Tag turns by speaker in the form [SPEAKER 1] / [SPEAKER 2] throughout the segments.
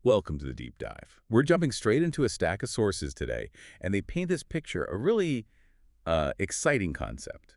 [SPEAKER 1] Welcome to the deep dive. We're jumping straight into a stack of sources today, and they paint this picture, a really exciting concept,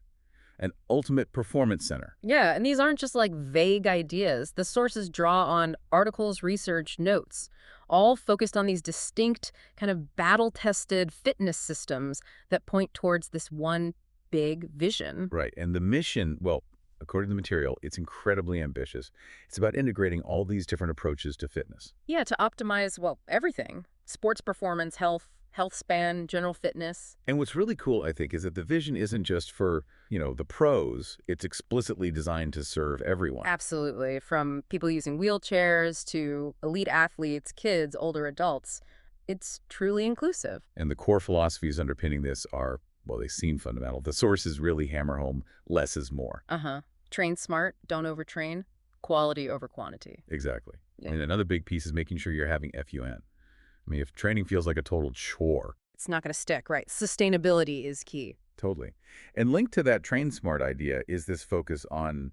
[SPEAKER 1] an ultimate performance center.
[SPEAKER 2] Yeah, and these aren't just like vague ideas. The sources draw on articles, research, notes, all focused on these distinct, kind of battle-tested fitness systems that point towards this one big vision.
[SPEAKER 1] Right, and the mission, well, according to the material, it's incredibly ambitious. It's about integrating all these different approaches to fitness.
[SPEAKER 2] Yeah, to optimize, well, everything. Sports performance, health span, general fitness.
[SPEAKER 1] And what's really cool, I think, is that the vision isn't just for, the pros. It's explicitly designed to serve everyone.
[SPEAKER 2] Absolutely. From people using wheelchairs to elite athletes, kids, older adults. It's truly inclusive.
[SPEAKER 1] And the core philosophies underpinning this are, well, they seem fundamental. The sources really hammer home less is more.
[SPEAKER 2] Uh-huh. Train smart, don't overtrain, quality over quantity.
[SPEAKER 1] Exactly.
[SPEAKER 2] Yeah.
[SPEAKER 1] And another big piece is making sure you're having FUN. I mean, if training feels like a total chore,
[SPEAKER 2] It's not going to stick, right? Sustainability is key.
[SPEAKER 1] totally. And linked to that train smart idea is this focus on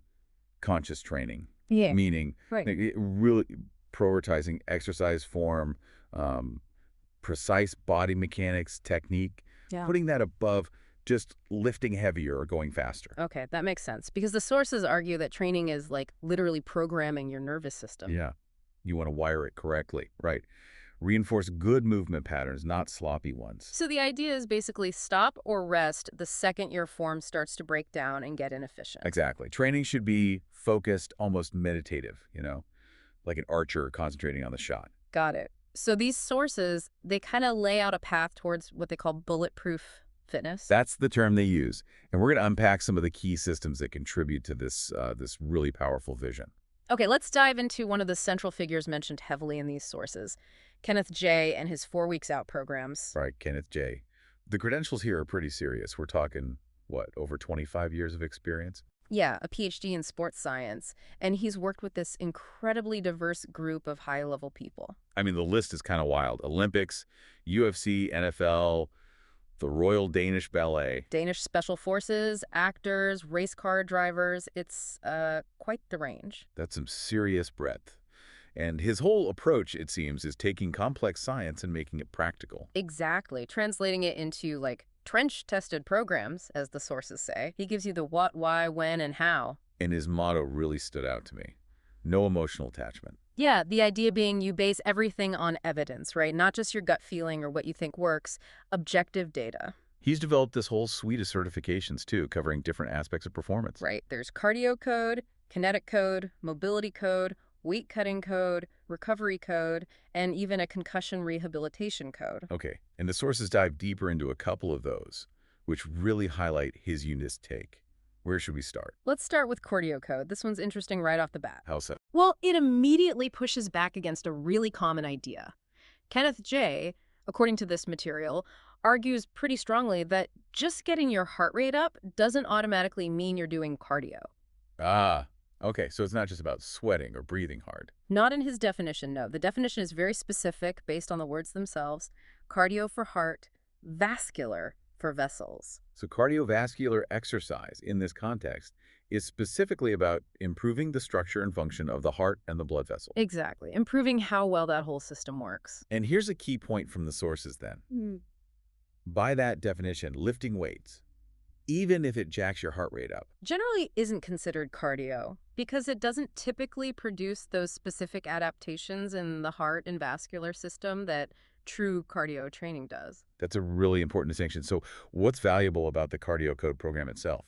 [SPEAKER 1] conscious training,
[SPEAKER 2] Yeah.
[SPEAKER 1] meaning
[SPEAKER 2] Right.
[SPEAKER 1] really prioritizing exercise form, precise body mechanics, technique,
[SPEAKER 2] Yeah.
[SPEAKER 1] putting that above just lifting heavier or going faster.
[SPEAKER 2] Okay, that makes sense. Because the sources argue that training is like literally programming your nervous system.
[SPEAKER 1] Yeah. You want to wire it correctly, right? Reinforce good movement patterns, not sloppy ones.
[SPEAKER 2] So the idea is basically stop or rest the second your form starts to break down and get inefficient.
[SPEAKER 1] Exactly. Training should be focused, almost meditative, like an archer concentrating on the shot.
[SPEAKER 2] Got it. So these sources, they kind of lay out a path towards what they call bulletproof fitness.
[SPEAKER 1] That's the term they use. And we're going to unpack some of the key systems that contribute to this really powerful vision.
[SPEAKER 2] Okay, let's dive into one of the central figures mentioned heavily in these sources, Kenneth J. and his 4 Weeks Out programs.
[SPEAKER 1] Right, Kenneth J. The credentials here are pretty serious. We're talking, what, over 25 years of experience?
[SPEAKER 2] Yeah, a PhD in sports science, and he's worked with this incredibly diverse group of high-level people.
[SPEAKER 1] I mean, the list is kind of wild. Olympics, UFC, NFL, the Royal Danish Ballet.
[SPEAKER 2] Danish special forces, actors, race car drivers, it's quite the range.
[SPEAKER 1] That's some serious breadth. And his whole approach, it seems, is taking complex science and making it practical.
[SPEAKER 2] Exactly, translating it into, like, trench-tested programs, as the sources say. He gives you the what, why, when, and how.
[SPEAKER 1] And his motto really stood out to me. No emotional attachment.
[SPEAKER 2] Yeah, the idea being you base everything on evidence, right? Not just your gut feeling or what you think works, objective data.
[SPEAKER 1] He's developed this whole suite of certifications, too, covering different aspects of performance.
[SPEAKER 2] Right, there's cardio code, kinetic code, mobility code, weight cutting code, recovery code, and even a concussion rehabilitation code.
[SPEAKER 1] Okay, and the sources dive deeper into a couple of those, which really highlight his unique take. Where should we start?
[SPEAKER 2] Let's start with cardio code. This one's interesting right off the bat.
[SPEAKER 1] How so?
[SPEAKER 2] Well, it immediately pushes back against a really common idea. Kenneth J., according to this material, argues pretty strongly that just getting your heart rate up doesn't automatically mean you're doing cardio.
[SPEAKER 1] Ah, okay, so it's not just about sweating or breathing hard.
[SPEAKER 2] Not in his definition, no. The definition is very specific based on the words themselves. Cardio for heart, vascular for vessels.
[SPEAKER 1] So cardiovascular exercise in this context is specifically about improving the structure and function of the heart and the blood vessel.
[SPEAKER 2] Exactly. Improving how well that whole system works.
[SPEAKER 1] And here's a key point from the sources then. By that definition, lifting weights, even if it jacks your heart rate up,
[SPEAKER 2] Generally isn't considered cardio because it doesn't typically produce those specific adaptations in the heart and vascular system that true cardio training does.
[SPEAKER 1] that's a really important distinction. So what's valuable about the cardio code program itself?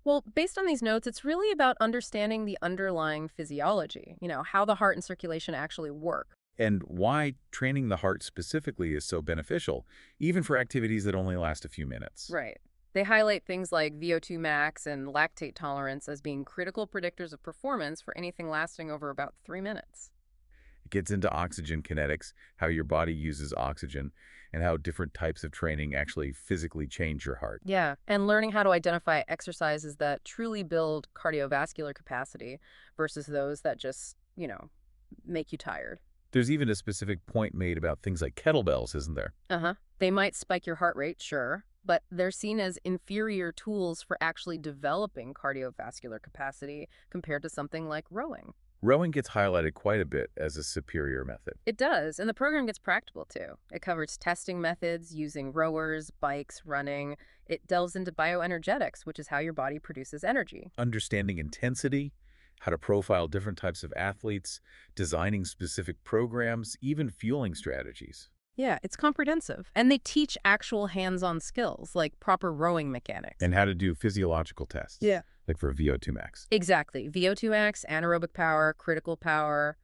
[SPEAKER 2] Well, based on these notes, it's really about understanding the underlying physiology, how the heart and circulation actually work.
[SPEAKER 1] And why training the heart specifically is so beneficial, even for activities that only last a few minutes.
[SPEAKER 2] Right. They highlight things like VO2 max and lactate tolerance as being critical predictors of performance for anything lasting over about 3 minutes.
[SPEAKER 1] It gets into oxygen kinetics, how your body uses oxygen, and how different types of training actually physically change your heart.
[SPEAKER 2] Yeah, and learning how to identify exercises that truly build cardiovascular capacity versus those that just, make you tired.
[SPEAKER 1] There's even a specific point made about things like kettlebells, isn't there?
[SPEAKER 2] Uh-huh. They might spike your heart rate, sure, but they're seen as inferior tools for actually developing cardiovascular capacity compared to something like rowing.
[SPEAKER 1] Rowing gets highlighted quite a bit as a superior method.
[SPEAKER 2] It does, and the program gets practical too. It covers testing methods using rowers, bikes, running. It delves into bioenergetics, which is how your body produces energy.
[SPEAKER 1] Understanding intensity, how to profile different types of athletes, designing specific programs, even fueling strategies.
[SPEAKER 2] Yeah, it's comprehensive. And they teach actual hands-on skills, like proper rowing mechanics.
[SPEAKER 1] And how to do physiological tests,
[SPEAKER 2] Yeah.
[SPEAKER 1] like for VO2 max.
[SPEAKER 2] Exactly. VO2 max, anaerobic power, critical power,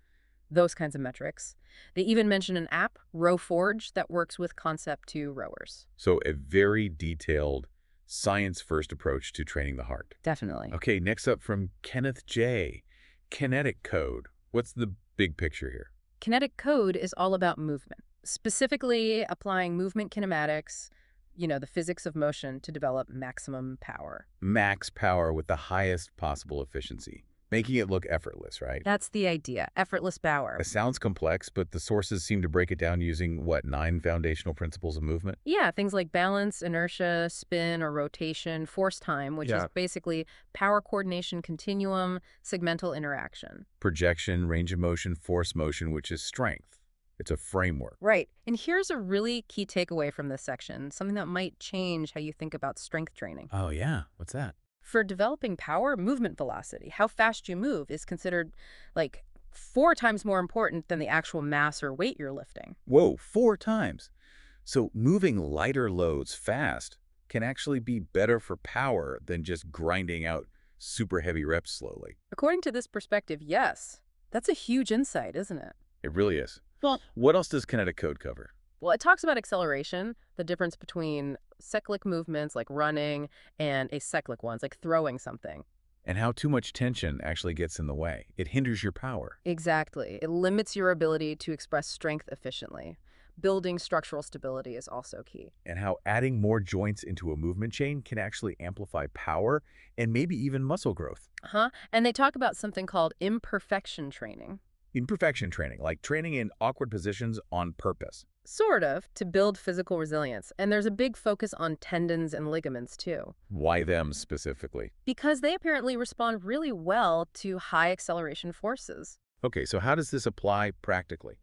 [SPEAKER 2] those kinds of metrics. They even mention an app, RowForge, that works with Concept 2 rowers.
[SPEAKER 1] So a very detailed, science-first approach to training the heart.
[SPEAKER 2] Definitely.
[SPEAKER 1] Okay, next up from Kenneth J. Kinetic code. What's the big picture here?
[SPEAKER 2] Kinetic code is all about movement, specifically applying movement kinematics, the physics of motion to develop maximum power.
[SPEAKER 1] Max power with the highest possible efficiency, making it look effortless, right?
[SPEAKER 2] That's the idea, effortless power.
[SPEAKER 1] It sounds complex, but the sources seem to break it down using, what, 9 foundational principles of movement?
[SPEAKER 2] Yeah, things like balance, inertia, spin or rotation, force time, which is basically power coordination continuum, segmental interaction.
[SPEAKER 1] Projection, range of motion, force motion, which is strength. It's a framework.
[SPEAKER 2] Right. And here's a really key takeaway from this section, something that might change how you think about strength training.
[SPEAKER 1] Oh, yeah. What's that?
[SPEAKER 2] For developing power, movement velocity, how fast you move, is considered like 4 times more important than the actual mass or weight you're lifting.
[SPEAKER 1] Whoa, 4 times. So moving lighter loads fast can actually be better for power than just grinding out super heavy reps slowly.
[SPEAKER 2] According to this perspective, yes. That's a huge insight, isn't it?
[SPEAKER 1] It really is.
[SPEAKER 2] Well,
[SPEAKER 1] What else does kinetic code cover?
[SPEAKER 2] it talks about acceleration, the difference between cyclic movements like running and acyclic ones like throwing something.
[SPEAKER 1] And how too much tension actually gets in the way. It hinders your power.
[SPEAKER 2] Exactly. It limits your ability to express strength efficiently. Building structural stability is also key.
[SPEAKER 1] And how adding more joints into a movement chain can actually amplify power and maybe even muscle growth.
[SPEAKER 2] And they talk about something called imperfection training.
[SPEAKER 1] Imperfection training, like training in awkward positions on purpose.
[SPEAKER 2] Sort of, to build physical resilience. And there's a big focus on tendons and ligaments, too.
[SPEAKER 1] Why them specifically?
[SPEAKER 2] Because they apparently respond really well to high acceleration forces.
[SPEAKER 1] Okay, so how does this apply practically?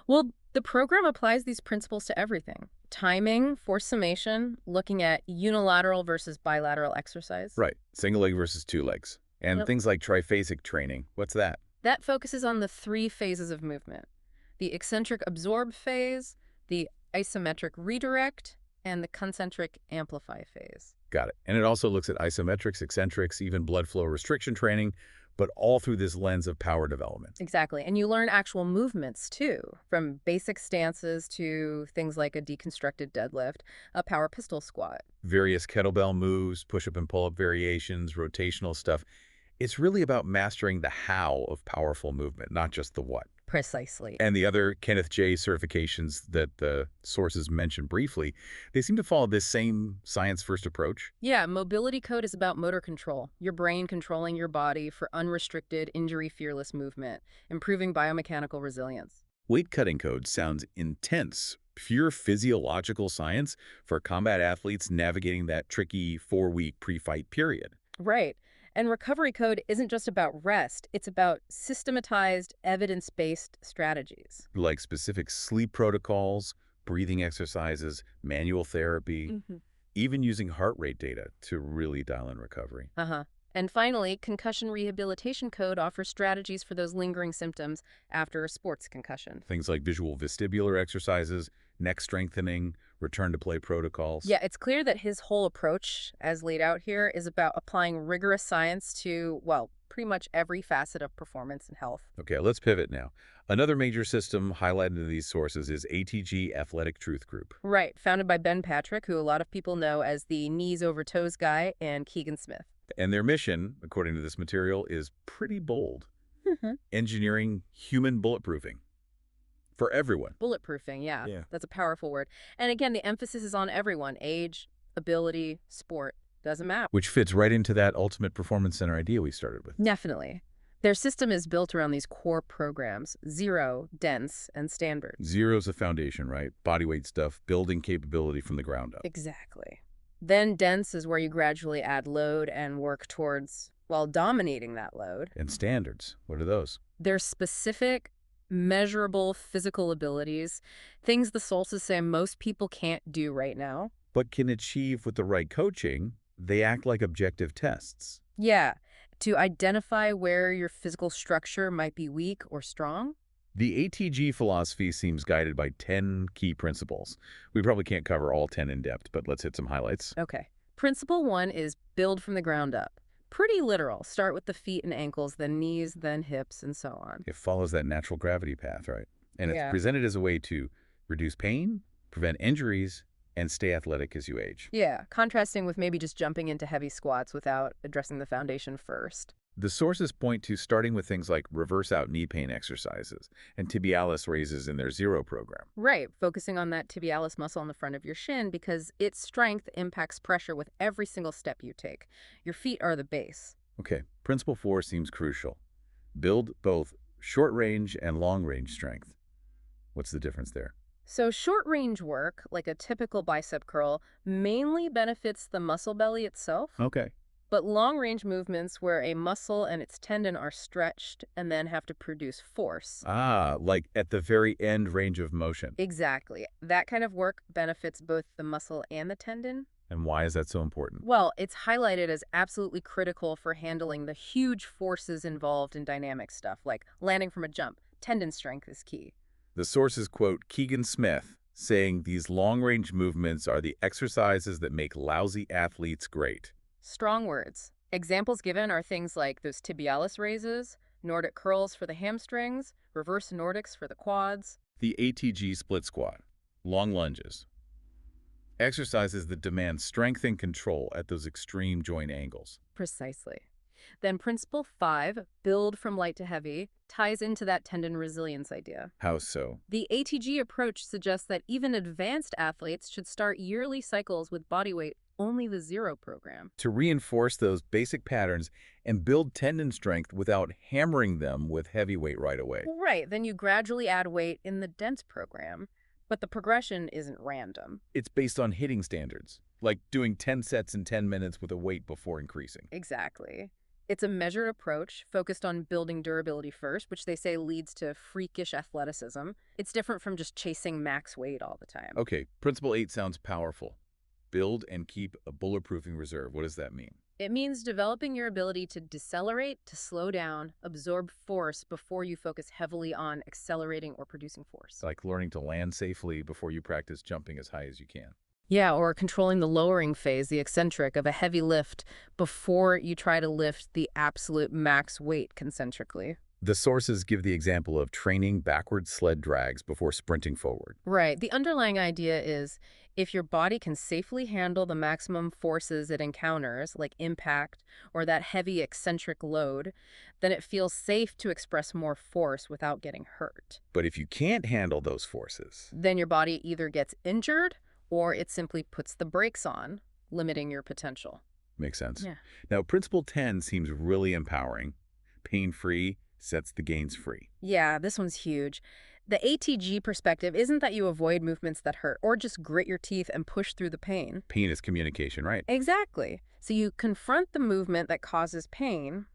[SPEAKER 2] Well, the program applies these principles to everything. Timing, force summation, looking at unilateral versus bilateral exercise.
[SPEAKER 1] Right, single leg versus 2 legs. And
[SPEAKER 2] Yep.
[SPEAKER 1] things like triphasic training. What's that?
[SPEAKER 2] That focuses on the 3 phases of movement. The eccentric absorb phase, the isometric redirect, and the concentric amplify phase.
[SPEAKER 1] Got it. And it also looks at isometrics, eccentrics, even blood flow restriction training, but all through this lens of power development.
[SPEAKER 2] Exactly. And you learn actual movements, too, from basic stances to things like a deconstructed deadlift, a power pistol squat.
[SPEAKER 1] Various kettlebell moves, push-up and pull-up variations, rotational stuff. It's really about mastering the how of powerful movement, not just the what.
[SPEAKER 2] Precisely.
[SPEAKER 1] And the other Kenneth J certifications that the sources mentioned briefly, they seem to follow this same science-first approach.
[SPEAKER 2] Yeah, mobility code is about motor control, your brain controlling your body for unrestricted, injury-fearless movement, improving biomechanical resilience.
[SPEAKER 1] Weight cutting code sounds intense, pure physiological science for combat athletes navigating that tricky 4-week pre-fight period.
[SPEAKER 2] Right. And recovery code isn't just about rest, it's about systematized, evidence-based strategies.
[SPEAKER 1] Like specific sleep protocols, breathing exercises, manual therapy, even using heart rate data to really dial in recovery.
[SPEAKER 2] And finally, concussion rehabilitation code offers strategies for those lingering symptoms after a sports concussion.
[SPEAKER 1] Things like visual vestibular exercises, neck strengthening, return to play protocols.
[SPEAKER 2] Yeah, it's clear that his whole approach, as laid out here, is about applying rigorous science to, pretty much every facet of performance and health.
[SPEAKER 1] Okay, let's pivot now. Another major system highlighted in these sources is ATG Athletic Truth Group.
[SPEAKER 2] Right, founded by Ben Patrick, who a lot of people know as the knees over toes guy, and Keegan Smith.
[SPEAKER 1] And their mission, according to this material, is pretty bold. Engineering human bulletproofing for everyone.
[SPEAKER 2] Bulletproofing, yeah.
[SPEAKER 1] Yeah.
[SPEAKER 2] That's a powerful word. And again, the emphasis is on everyone. Age, ability, sport, doesn't matter.
[SPEAKER 1] Which fits right into that ultimate performance center idea we started with.
[SPEAKER 2] Definitely. Their system is built around these core programs: zero, dense, and standard.
[SPEAKER 1] Zero's a foundation, right? Bodyweight stuff, building capability from the ground up.
[SPEAKER 2] Exactly. Then dense is where you gradually add load and work towards, dominating that load.
[SPEAKER 1] And standards, what are those?
[SPEAKER 2] They're specific, measurable physical abilities, things the sources say most people can't do right now.
[SPEAKER 1] But can achieve with the right coaching, they act like objective tests.
[SPEAKER 2] Yeah, to identify where your physical structure might be weak or strong.
[SPEAKER 1] The ATG philosophy seems guided by 10 key principles. We probably can't cover all 10 in depth, but let's hit some highlights.
[SPEAKER 2] Okay. Principle 1 is build from the ground up. Pretty literal. Start with the feet and ankles, then knees, then hips, and so on.
[SPEAKER 1] It follows that natural gravity path, right? And it's
[SPEAKER 2] Yeah.
[SPEAKER 1] presented as a way to reduce pain, prevent injuries, and stay athletic as you age.
[SPEAKER 2] Yeah, contrasting with maybe just jumping into heavy squats without addressing the foundation first.
[SPEAKER 1] The sources point to starting with things like reverse out knee pain exercises and tibialis raises in their Zero program.
[SPEAKER 2] Right, focusing on that tibialis muscle on the front of your shin because its strength impacts pressure with every single step you take. Your feet are the base.
[SPEAKER 1] Okay, principle 4 seems crucial. Build both short-range and long-range strength. What's the difference there?
[SPEAKER 2] So short-range work, like a typical bicep curl, mainly benefits the muscle belly itself.
[SPEAKER 1] Okay.
[SPEAKER 2] But long-range movements where a muscle and its tendon are stretched and then have to produce force.
[SPEAKER 1] Ah, like at the very end range of motion.
[SPEAKER 2] Exactly. That kind of work benefits both the muscle and the tendon.
[SPEAKER 1] And why is that so important?
[SPEAKER 2] Well, it's highlighted as absolutely critical for handling the huge forces involved in dynamic stuff, like landing from a jump. Tendon strength is key.
[SPEAKER 1] The sources quote Keegan Smith, saying these long-range movements are the exercises that make lousy athletes great.
[SPEAKER 2] Strong words. Examples given are things like those tibialis raises, Nordic curls for the hamstrings, reverse Nordics for the quads.
[SPEAKER 1] The ATG split squat, long lunges. Exercises that demand strength and control at those extreme joint angles.
[SPEAKER 2] Precisely. Then principle 5, build from light to heavy, ties into that tendon resilience idea.
[SPEAKER 1] How so?
[SPEAKER 2] The ATG approach suggests that even advanced athletes should start yearly cycles with body weight only the Zero program.
[SPEAKER 1] To reinforce those basic patterns and build tendon strength without hammering them with heavy weight right away.
[SPEAKER 2] Right, then you gradually add weight in the dense program, but the progression isn't random.
[SPEAKER 1] It's based on hitting standards, like doing 10 sets in 10 minutes with a weight before increasing.
[SPEAKER 2] Exactly. It's a measured approach focused on building durability first, which they say leads to freakish athleticism. It's different from just chasing max weight all the time.
[SPEAKER 1] Okay, principle 8 sounds powerful. Build and keep a bulletproofing reserve. What does that mean?
[SPEAKER 2] It means developing your ability to decelerate, to slow down, absorb force before you focus heavily on accelerating or producing force.
[SPEAKER 1] It's like learning to land safely before you practice jumping as high as you can.
[SPEAKER 2] Yeah, or controlling the lowering phase, the eccentric, of a heavy lift before you try to lift the absolute max weight concentrically.
[SPEAKER 1] The sources give the example of training backward sled drags before sprinting forward.
[SPEAKER 2] Right. The underlying idea is if your body can safely handle the maximum forces it encounters, like impact or that heavy eccentric load, then it feels safe to express more force without getting hurt.
[SPEAKER 1] But if you can't handle those forces,
[SPEAKER 2] Then your body either gets injured or it simply puts the brakes on, limiting your potential.
[SPEAKER 1] makes sense.
[SPEAKER 2] Yeah.
[SPEAKER 1] Now, principle 10 seems really empowering. Pain-free sets the gains free.
[SPEAKER 2] Yeah, this one's huge. The ATG perspective isn't that you avoid movements that hurt or just grit your teeth and push through the pain.
[SPEAKER 1] Pain is communication, right?
[SPEAKER 2] Exactly. So you confront the movement that causes pain,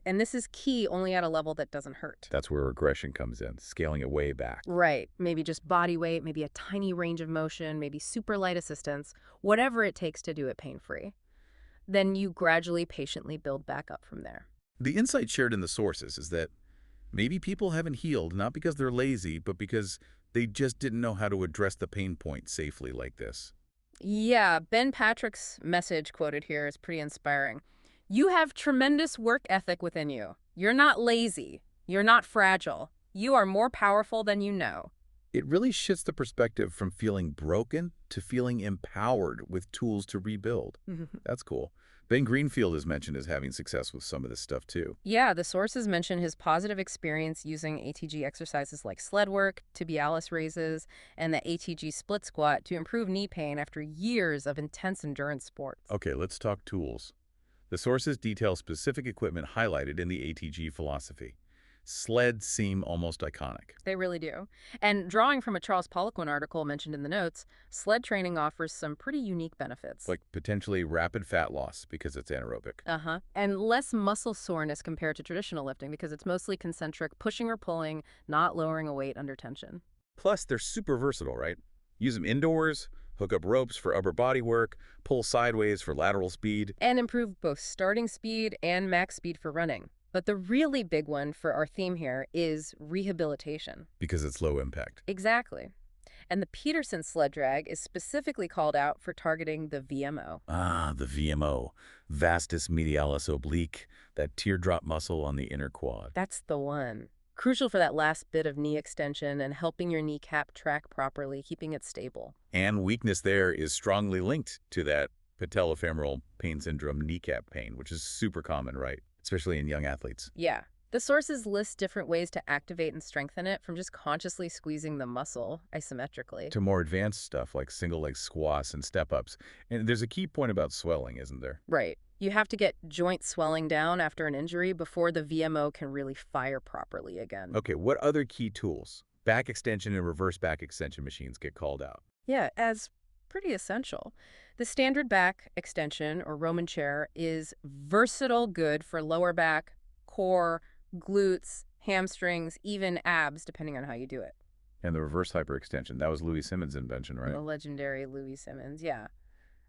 [SPEAKER 2] and this is key, only at a level that doesn't hurt.
[SPEAKER 1] That's where regression comes in, scaling it way back.
[SPEAKER 2] Right. Maybe just body weight, maybe a tiny range of motion, maybe super light assistance, whatever it takes to do it pain-free. Then you gradually, patiently build back up from there.
[SPEAKER 1] The insight shared in the sources is that maybe people haven't healed not because they're lazy, but because they just didn't know how to address the pain point safely like this.
[SPEAKER 2] Yeah, Ben Patrick's message quoted here is pretty inspiring. You have tremendous work ethic within you. You're not lazy. You're not fragile. You are more powerful than you know.
[SPEAKER 1] It really shifts the perspective from feeling broken to feeling empowered with tools to rebuild. That's cool. Ben Greenfield is mentioned as having success with some of this stuff too.
[SPEAKER 2] Yeah, the sources mention his positive experience using ATG exercises like sled work, tibialis raises, and the ATG split squat to improve knee pain after years of intense endurance sports.
[SPEAKER 1] Okay, let's talk tools. The sources detail specific equipment highlighted in the ATG philosophy. sleds seem almost iconic.
[SPEAKER 2] They really do. And drawing from a Charles Poliquin article mentioned in the notes, sled training offers some pretty unique benefits.
[SPEAKER 1] Like potentially rapid fat loss because it's anaerobic.
[SPEAKER 2] Uh-huh. And less muscle soreness compared to traditional lifting because it's mostly concentric, pushing or pulling, not lowering a weight under tension.
[SPEAKER 1] Plus, they're super versatile, right? Use them indoors, hook up ropes for upper body work, pull sideways for lateral speed.
[SPEAKER 2] And improve both starting speed and max speed for running. But the really big one for our theme here is rehabilitation.
[SPEAKER 1] Because it's low impact.
[SPEAKER 2] Exactly. And the Peterson sled drag is specifically called out for targeting the VMO.
[SPEAKER 1] Ah, the VMO, vastus medialis oblique, that teardrop muscle on the inner quad.
[SPEAKER 2] That's the one. Crucial for that last bit of knee extension and helping your kneecap track properly, keeping it stable.
[SPEAKER 1] And weakness there is strongly linked to that patellofemoral pain syndrome kneecap pain, which is super common, right? Especially in young athletes.
[SPEAKER 2] Yeah. The sources list different ways to activate and strengthen it, from just consciously squeezing the muscle isometrically
[SPEAKER 1] To more advanced stuff like single leg squats and step-ups. And there's a key point about swelling, isn't there?
[SPEAKER 2] Right. You have to get joint swelling down after an injury before the VMO can really fire properly again.
[SPEAKER 1] Okay, what other key tools? Back extension and reverse back extension machines get called out.
[SPEAKER 2] Yeah, as pretty essential. The standard back extension, or Roman chair, is versatile, good for lower back, core, glutes, hamstrings, even abs, depending on how you do it.
[SPEAKER 1] And the reverse hyperextension, that was Louis Simmons' invention, right?
[SPEAKER 2] The legendary Louis Simmons, yeah.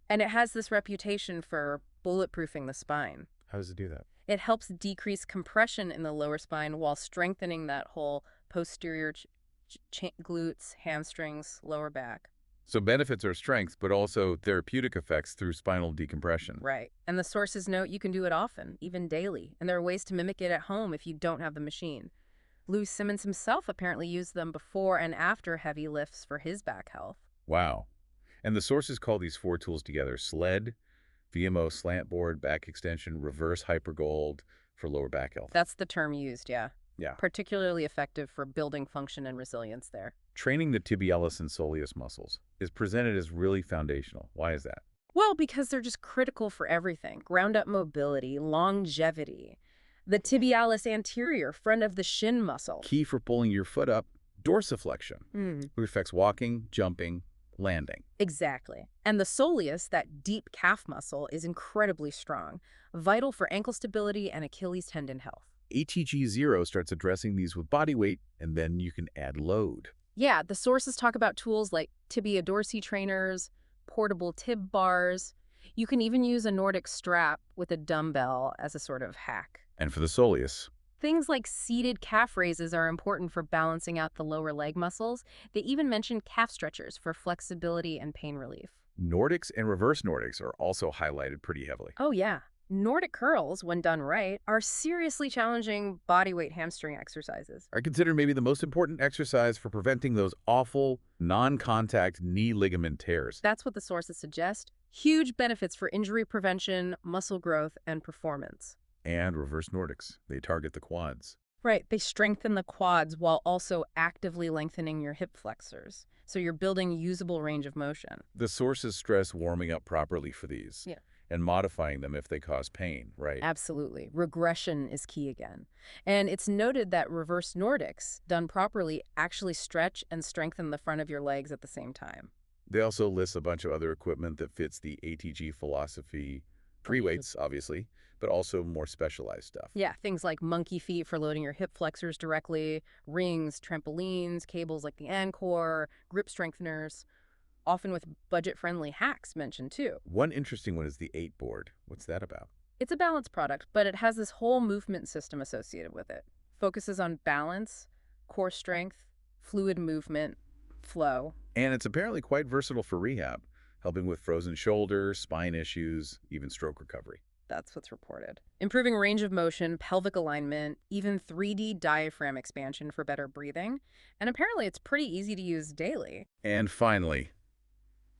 [SPEAKER 2] And it has this reputation for bulletproofing the spine.
[SPEAKER 1] How does it do that?
[SPEAKER 2] It helps decrease compression in the lower spine while strengthening that whole posterior glutes, hamstrings, lower back.
[SPEAKER 1] So benefits are strength, but also therapeutic effects through spinal decompression.
[SPEAKER 2] Right. And the sources note you can do it often, even daily, and there are ways to mimic it at home if you don't have the machine. Louis Simmons himself apparently used them before and after heavy lifts for his back health.
[SPEAKER 1] Wow. And the sources call these four tools together: sled, VMO slant board, back extension, reverse hypergold for lower back health.
[SPEAKER 2] That's the term used, yeah.
[SPEAKER 1] Yeah.
[SPEAKER 2] Particularly effective for building function and resilience there.
[SPEAKER 1] Training the tibialis and soleus muscles is presented as really foundational. Why is that?
[SPEAKER 2] Well, because they're just critical for everything. Ground-up mobility, longevity. The tibialis anterior, front of the shin muscle.
[SPEAKER 1] Key for pulling your foot up, dorsiflexion, which affects walking, jumping, landing.
[SPEAKER 2] Exactly. And the soleus, that deep calf muscle, is incredibly strong, vital for ankle stability and Achilles tendon health.
[SPEAKER 1] ATG 0 starts addressing these with body weight, and then you can add load.
[SPEAKER 2] Yeah, the sources talk about tools like tibia dorsi trainers, portable tib bars. You can even use a Nordic strap with a dumbbell as a sort of hack.
[SPEAKER 1] And for the soleus,
[SPEAKER 2] Things like seated calf raises are important for balancing out the lower leg muscles. They even mention calf stretchers for flexibility and pain relief.
[SPEAKER 1] Nordics and reverse Nordics are also highlighted pretty heavily.
[SPEAKER 2] Oh yeah, Nordic curls, when done right, are seriously challenging bodyweight hamstring exercises.
[SPEAKER 1] Are considered maybe the most important exercise for preventing those awful non-contact knee ligament tears.
[SPEAKER 2] That's what the sources suggest. Huge benefits for injury prevention, muscle growth, and performance.
[SPEAKER 1] And reverse Nordics, they target the quads.
[SPEAKER 2] Right, they strengthen the quads while also actively lengthening your hip flexors. So you're building usable range of motion.
[SPEAKER 1] The sources stress warming up properly for these.
[SPEAKER 2] Yeah.
[SPEAKER 1] And modifying them if they cause pain, right?
[SPEAKER 2] Absolutely. Regression is key again. And it's noted that reverse Nordics, done properly, actually stretch and strengthen the front of your legs at the same time.
[SPEAKER 1] They also list a bunch of other equipment that fits the ATG philosophy. Free weights, obviously, but also more specialized stuff.
[SPEAKER 2] Yeah, things like monkey feet for loading your hip flexors directly, rings, trampolines, cables like the Anchor, grip strengtheners, often with budget-friendly hacks mentioned too.
[SPEAKER 1] One interesting one is the 8 board. What's that about?
[SPEAKER 2] It's a balance product, but it has this whole movement system associated with it. Focuses on balance, core strength, fluid movement, flow.
[SPEAKER 1] And it's apparently quite versatile for rehab, helping with frozen shoulders, spine issues, even stroke recovery.
[SPEAKER 2] That's what's reported. Improving range of motion, pelvic alignment, even 3D diaphragm expansion for better breathing. And apparently it's pretty easy to use daily.
[SPEAKER 1] And finally,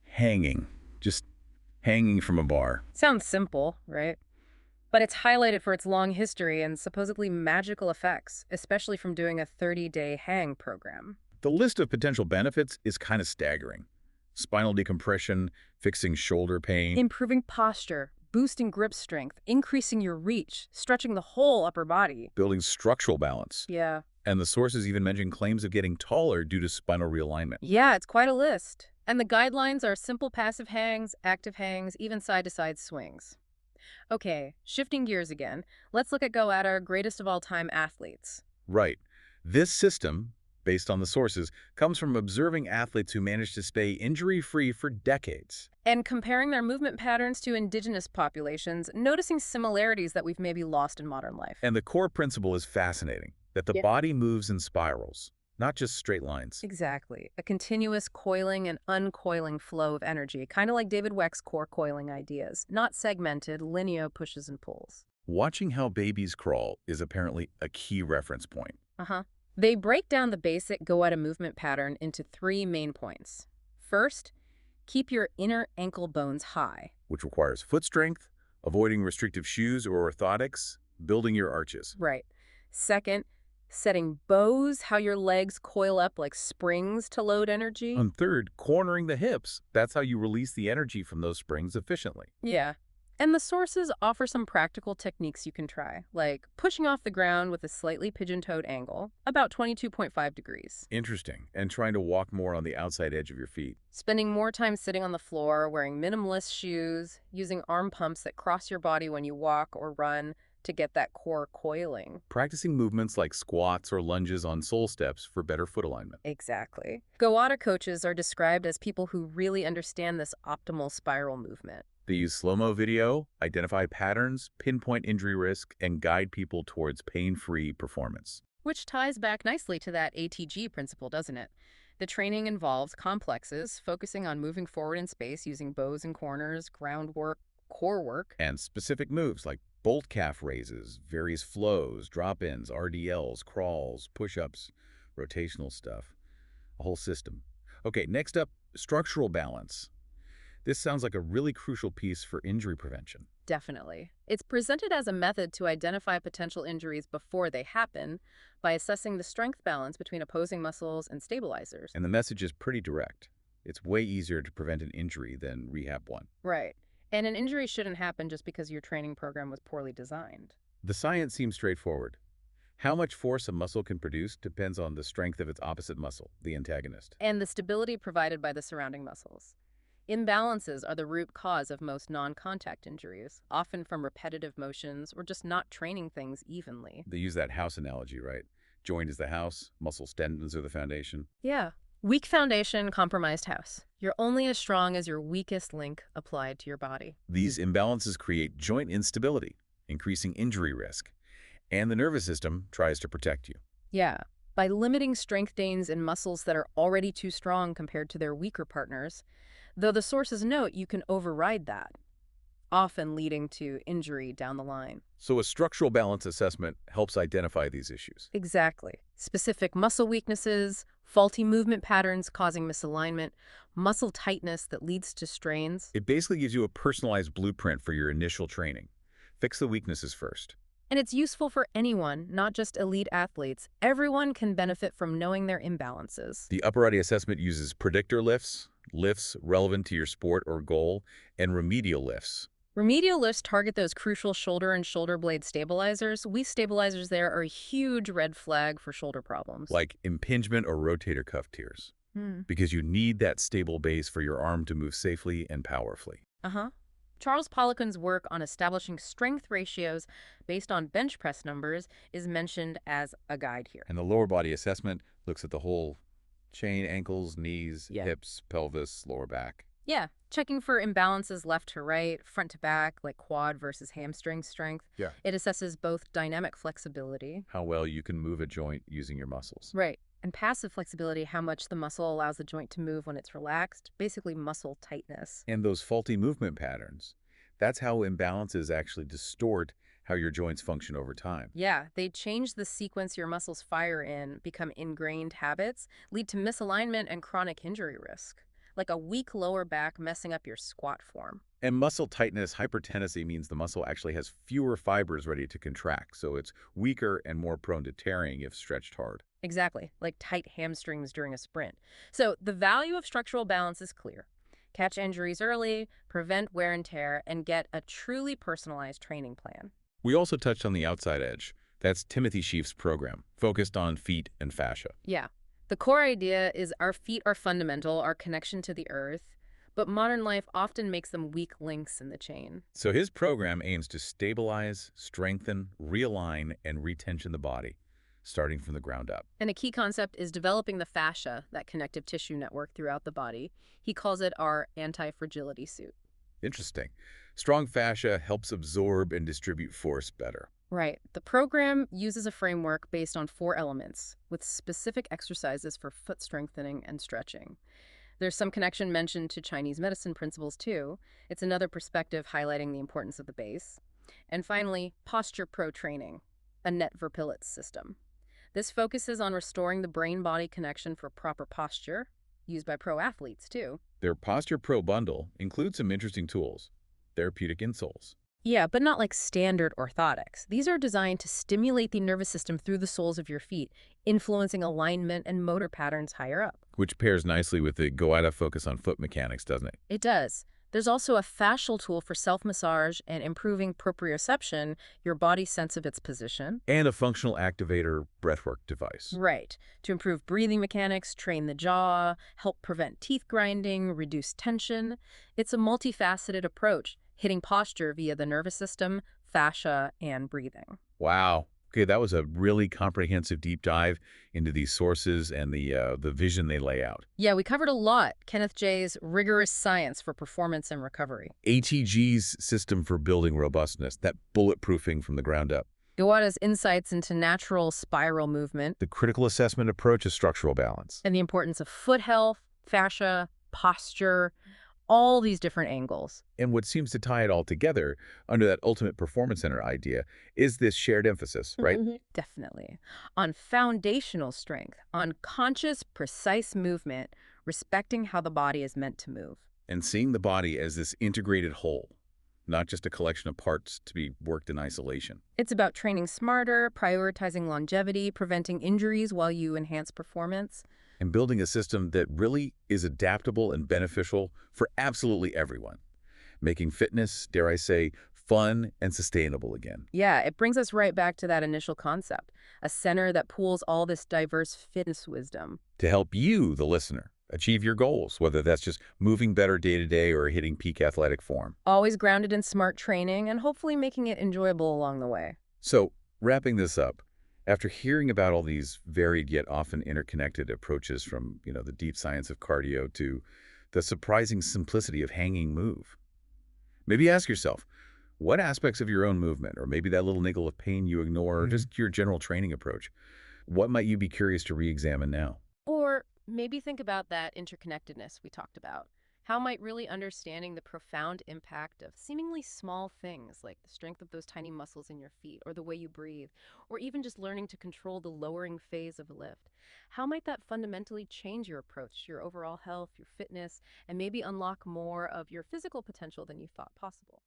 [SPEAKER 1] hanging. Just hanging from a bar.
[SPEAKER 2] Sounds simple, right? But it's highlighted for its long history and supposedly magical effects, especially from doing a 30-day hang program.
[SPEAKER 1] The list of potential benefits is kind of staggering. Spinal decompression, fixing shoulder pain.
[SPEAKER 2] Improving posture, boosting grip strength, increasing your reach, stretching the whole upper body.
[SPEAKER 1] Building structural balance.
[SPEAKER 2] Yeah.
[SPEAKER 1] And the sources even mention claims of getting taller due to spinal realignment.
[SPEAKER 2] Yeah, it's quite a list. And the guidelines are simple passive hangs, active hangs, even side-to-side swings. Okay, shifting gears again, let's look at our greatest of all time athletes.
[SPEAKER 1] Right. This system, based on the sources, comes from observing athletes who managed to stay injury-free for decades.
[SPEAKER 2] And comparing their movement patterns to indigenous populations, noticing similarities that we've maybe lost in modern life.
[SPEAKER 1] And the core principle is fascinating, that the
[SPEAKER 2] Yeah.
[SPEAKER 1] body moves in spirals, not just straight lines.
[SPEAKER 2] Exactly. A continuous coiling and uncoiling flow of energy, kind of like David Weck's core coiling ideas, not segmented, linear pushes and pulls.
[SPEAKER 1] Watching how babies crawl is apparently a key reference point.
[SPEAKER 2] Uh-huh. They break down the basic go-at-a movement pattern into 3 main points. First, keep your inner ankle bones high.
[SPEAKER 1] Which requires foot strength, avoiding restrictive shoes or orthotics, building your arches.
[SPEAKER 2] Right. Second, setting bows, how your legs coil up like springs to load energy.
[SPEAKER 1] And third, cornering the hips. That's how you release the energy from those springs efficiently.
[SPEAKER 2] Yeah. And the sources offer some practical techniques you can try, like pushing off the ground with a slightly pigeon-toed angle, about 22.5 degrees.
[SPEAKER 1] Interesting. And trying to walk more on the outside edge of your feet.
[SPEAKER 2] Spending more time sitting on the floor, wearing minimalist shoes, using arm pumps that cross your body when you walk or run to get that core coiling.
[SPEAKER 1] Practicing movements like squats or lunges on sole steps for better foot alignment.
[SPEAKER 2] Exactly. Goata coaches are described as people who really understand this optimal spiral movement.
[SPEAKER 1] They use slow-mo video, identify patterns, pinpoint injury risk, and guide people towards pain-free performance.
[SPEAKER 2] Which ties back nicely to that ATG principle, doesn't it? The training involves complexes, focusing on moving forward in space using bows and corners, groundwork, core work.
[SPEAKER 1] And specific moves like bolt calf raises, various flows, drop-ins, RDLs, crawls, push-ups, rotational stuff. A whole system. Okay, next up, structural balance. This sounds like a really crucial piece for injury prevention.
[SPEAKER 2] Definitely. It's presented as a method to identify potential injuries before they happen by assessing the strength balance between opposing muscles and stabilizers.
[SPEAKER 1] And the message is pretty direct. It's way easier to prevent an injury than rehab one.
[SPEAKER 2] Right. And an injury shouldn't happen just because your training program was poorly designed.
[SPEAKER 1] The science seems straightforward. How much force a muscle can produce depends on the strength of its opposite muscle, the antagonist.
[SPEAKER 2] And the stability provided by the surrounding muscles. Imbalances are the root cause of most non-contact injuries, often from repetitive motions or just not training things evenly.
[SPEAKER 1] They use that house analogy, right? Joint is the house, muscles, tendons are the foundation.
[SPEAKER 2] Yeah. Weak foundation, compromised house. You're only as strong as your weakest link applied to your body.
[SPEAKER 1] These imbalances create joint instability, increasing injury risk, and the nervous system tries to protect you.
[SPEAKER 2] Yeah. By limiting strength gains in muscles that are already too strong compared to their weaker partners, though the sources note you can override that, often leading to injury down the line.
[SPEAKER 1] So a structural balance assessment helps identify these issues.
[SPEAKER 2] Exactly. Specific muscle weaknesses, faulty movement patterns causing misalignment, muscle tightness that leads to strains.
[SPEAKER 1] It basically gives you a personalized blueprint for your initial training. Fix the weaknesses first.
[SPEAKER 2] And it's useful for anyone, not just elite athletes. Everyone can benefit from knowing their imbalances.
[SPEAKER 1] The upper body assessment uses predictor lifts, lifts relevant to your sport or goal, and remedial lifts.
[SPEAKER 2] Remedial lifts target those crucial shoulder and shoulder blade stabilizers. Weak stabilizers there are a huge red flag for shoulder problems.
[SPEAKER 1] Like impingement or rotator cuff tears. Because you need that stable base for your arm to move safely and powerfully.
[SPEAKER 2] Uh-huh. Charles Poliquin's work on establishing strength ratios based on bench press numbers is mentioned as a guide here.
[SPEAKER 1] And the lower body assessment looks at the whole chain, ankles, knees,
[SPEAKER 2] Yeah.
[SPEAKER 1] hips, pelvis, lower back.
[SPEAKER 2] Yeah, checking for imbalances left to right, front to back, like quad versus hamstring strength.
[SPEAKER 1] Yeah.
[SPEAKER 2] It assesses both dynamic flexibility.
[SPEAKER 1] How well you can move a joint using your muscles.
[SPEAKER 2] Right. And passive flexibility, how much the muscle allows the joint to move when it's relaxed, basically muscle tightness.
[SPEAKER 1] And those faulty movement patterns. That's how imbalances actually distort how your joints function over time.
[SPEAKER 2] Yeah, they change the sequence your muscles fire in, become ingrained habits, lead to misalignment and chronic injury risk, like a weak lower back messing up your squat form.
[SPEAKER 1] And muscle tightness, hypertensity, means the muscle actually has fewer fibers ready to contract, so it's weaker and more prone to tearing if stretched hard.
[SPEAKER 2] Exactly, like tight hamstrings during a sprint. So the value of structural balance is clear. catch injuries early, prevent wear and tear, and get a truly personalized training plan.
[SPEAKER 1] We also touched on the outside edge. That's Timothy Sheaf's program, focused on feet and fascia.
[SPEAKER 2] Yeah. The core idea is our feet are fundamental, our connection to the earth, but modern life often makes them weak links in the chain.
[SPEAKER 1] So his program aims to stabilize, strengthen, realign, and retension the body, starting from the ground up.
[SPEAKER 2] And a key concept is developing the fascia, that connective tissue network throughout the body. He calls it our anti-fragility suit.
[SPEAKER 1] Interesting. Strong fascia helps absorb and distribute force better.
[SPEAKER 2] Right. The program uses a framework based on 4 elements, with specific exercises for foot strengthening and stretching. There's some connection mentioned to Chinese medicine principles, too. It's another perspective highlighting the importance of the base. And finally, posture pro training, a net verpillets system. This focuses on restoring the brain-body connection for proper posture, used by pro athletes, too.
[SPEAKER 1] Their Posture Pro bundle includes some interesting tools. Therapeutic insoles,
[SPEAKER 2] Yeah, but not like standard orthotics. These are designed to stimulate the nervous system through the soles of your feet, influencing alignment and motor patterns higher up.
[SPEAKER 1] which pairs nicely with the go out of focus on foot mechanics, doesn't it?
[SPEAKER 2] It does. There's also a fascial tool for self-massage and improving proprioception, your body's sense of its position.
[SPEAKER 1] And a functional activator breathwork device.
[SPEAKER 2] Right. To improve breathing mechanics, train the jaw, help prevent teeth grinding, reduce tension. It's a multifaceted approach, hitting posture via the nervous system, fascia, and breathing.
[SPEAKER 1] Wow. Okay, that was a really comprehensive deep dive into these sources and the vision they lay out.
[SPEAKER 2] Yeah, we covered a lot. Kenneth J's rigorous science for performance and recovery.
[SPEAKER 1] HEG's system for building robustness, that bulletproofing from the ground up.
[SPEAKER 2] Iwata's insights into natural spiral movement
[SPEAKER 1] The critical assessment approach is structural balance.
[SPEAKER 2] and the importance of foot health, fascia, posture, all these different angles.
[SPEAKER 1] And what seems to tie it all together under that ultimate performance center idea is this shared emphasis, right?
[SPEAKER 2] Definitely. On foundational strength, on conscious, precise movement, respecting how the body is meant to move.
[SPEAKER 1] And seeing the body as this integrated whole, not just a collection of parts to be worked in isolation.
[SPEAKER 2] It's about training smarter, prioritizing longevity, preventing injuries while you enhance performance.
[SPEAKER 1] And building a system that really is adaptable and beneficial for absolutely everyone. Making fitness, dare I say, fun and sustainable again.
[SPEAKER 2] Yeah, it brings us right back to that initial concept, a center that pools all this diverse fitness wisdom.
[SPEAKER 1] To help you, the listener, achieve your goals, whether that's just moving better day to day or hitting peak athletic form.
[SPEAKER 2] Always grounded in smart training and hopefully making it enjoyable along the way.
[SPEAKER 1] So, wrapping this up, after hearing about all these varied yet often interconnected approaches from, the deep science of cardio to the surprising simplicity of hanging move, maybe ask yourself, what aspects of your own movement, or maybe that little niggle of pain you ignore, or just your general training approach, what might you be curious to re-examine now?
[SPEAKER 2] Or maybe think about that interconnectedness we talked about. How might really understanding the profound impact of seemingly small things like the strength of those tiny muscles in your feet or the way you breathe, or even just learning to control the lowering phase of a lift, how might that fundamentally change your approach, your overall health, your fitness, and maybe unlock more of your physical potential than you thought possible?